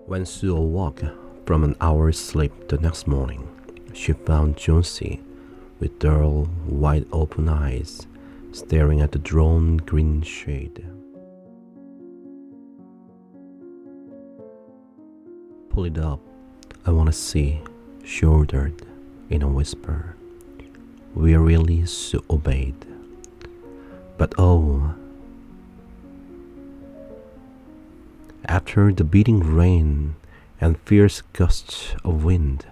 When Sue awoke from an hour's sleep the next morning, she found Jonesy with dull, wide-open eyes staring at the drawn green shade. "Pull it up, I want to see," she ordered in a whisper. Wearily, Sue obeyed. But oh, after the beating rain and fierce gusts of wind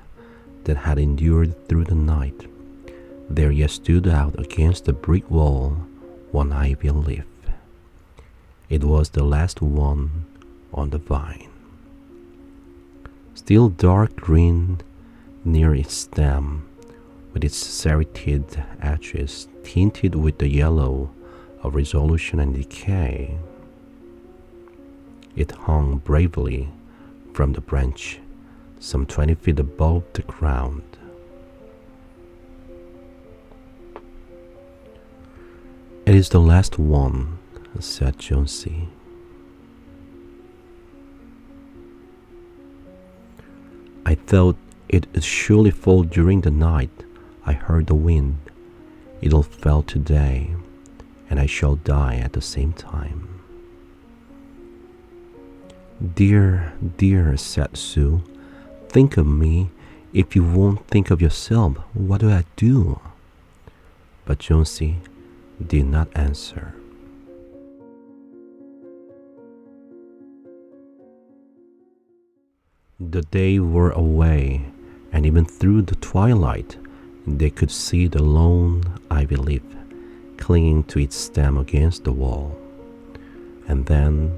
that had endured through the night, there yet stood out against the brick wall one ivy leaf. It was the last one on the vine, still dark green near its stem, with its serrated edges tinted with the yellow of resolution and decay. It hung bravely from the branch some 20 feet above the ground. "It is the last one," said Jonesy. "I thought it'd surely fall during the night. I heard the wind. It'll fall today, and I shall die at the same time." "Dear, dear," said Sue, "think of me. If you won't think of yourself, what do I do?" But Jonesy did not answer. The day wore away, and even through the twilight, they could see the lone ivy leaf clinging to its stem against the wall. And then,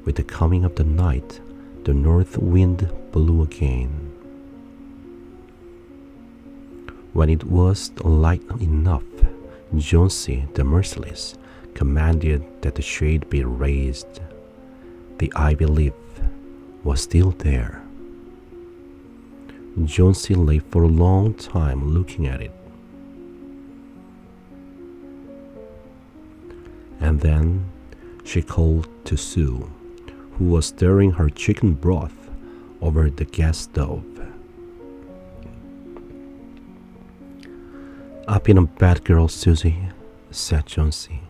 with the coming of the night, the north wind blew again. When it was light enough, Jonesy, the merciless, commanded that the shade be raised. The ivy leaf was still there. Jonesy lay for a long time looking at it. And then she called to Sue, who was stirring her chicken broth over the gas stove. "I've been a bad girl, Susie," said Jonesy.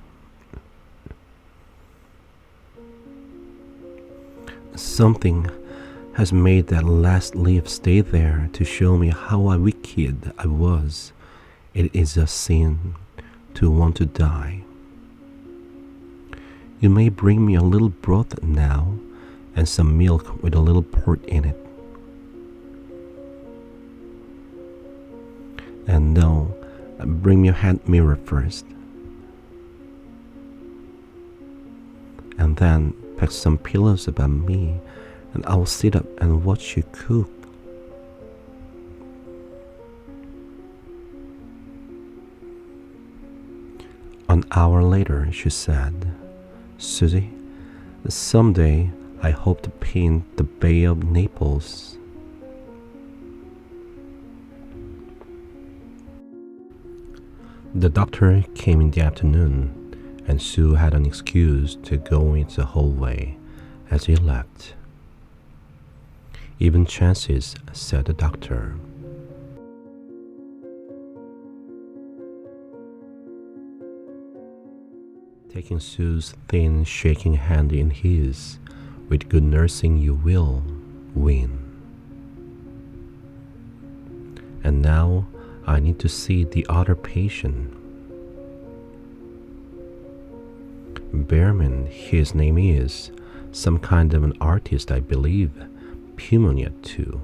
"Something has made that last leaf stay there to show me how wicked I was. It is a sin to want to die. You may bring me a little broth now, and some milk with a little port in it. And no, bring me a hand mirror first. And then pack some pillows about me, and I'll sit up and watch you cook." An hour later, she said, "Susie, someday I hope to paint the Bay of Naples." The doctor came in the afternoon, and Sue had an excuse to go into the hallway as he left. "Even chances," said the doctor. Taking Sue's thin, shaking hand in his, "With good nursing you will win. And now I need to see the other patient. Behrman, his name is, some kind of an artist, I believe, pneumonia too.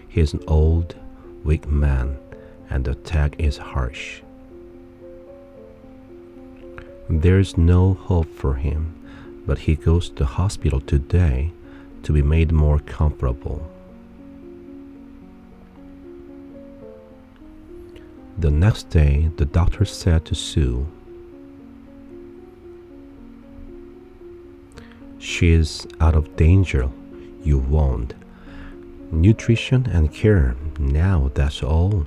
He is an old, weak man, and the attack is harsh. There's no hope for him, but he goes to the hospital today to be made more comfortable." The next day, the doctor said to Sue, "She's out of danger, you won't. Nutrition and care, now that's all."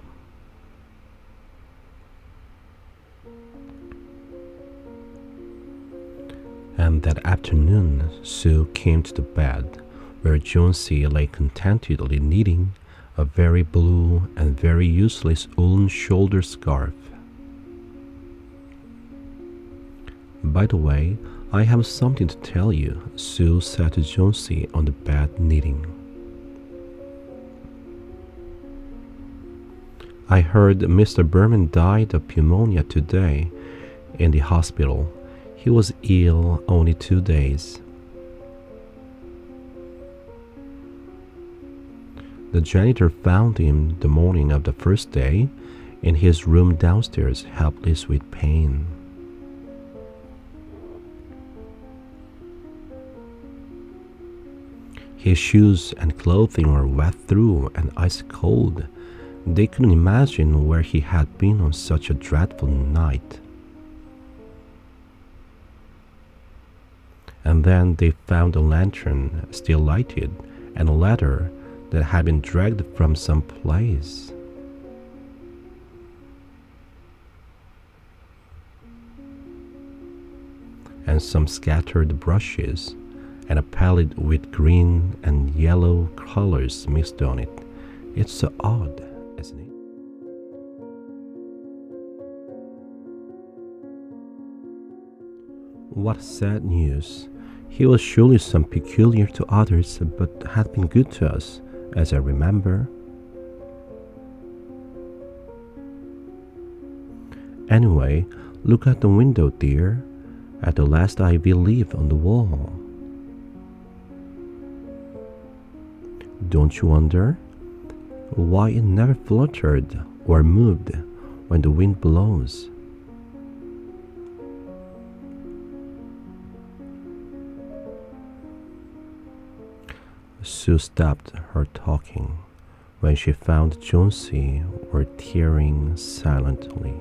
And that afternoon, Sue came to the bed where Jonesy lay contentedly knitting a very blue and very useless woolen shoulder scarf. "By the way, I have something to tell you," Sue said to Jonesy on the bed knitting. "I heard Mr. Berman died of pneumonia today in the hospital. He was ill only 2 days. The janitor found him the morning of the first day in his room downstairs, helpless with pain. His shoes and clothing were wet through and ice cold. They couldn't imagine where he had been on such a dreadful night. And then they found a lantern still lighted and a ladder that had been dragged from some place. And some scattered brushes and a palette with green and yellow colors mixed on it. It's so odd, isn't it?" What sad news! He was surely some peculiar to others, but had been good to us, as I remember. Anyway, look at the window, dear, at the last ivy leaf on the wall. Don't you wonder why it never fluttered or moved when the wind blows? Sue stopped her talking when she found Jonesy were tearing silently.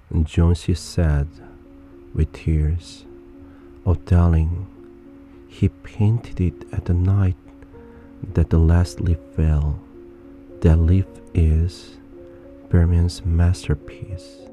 And Jonesy said with tears, "Oh, darling, he painted it at the night that the last leaf fell. That leaf is Berman's masterpiece."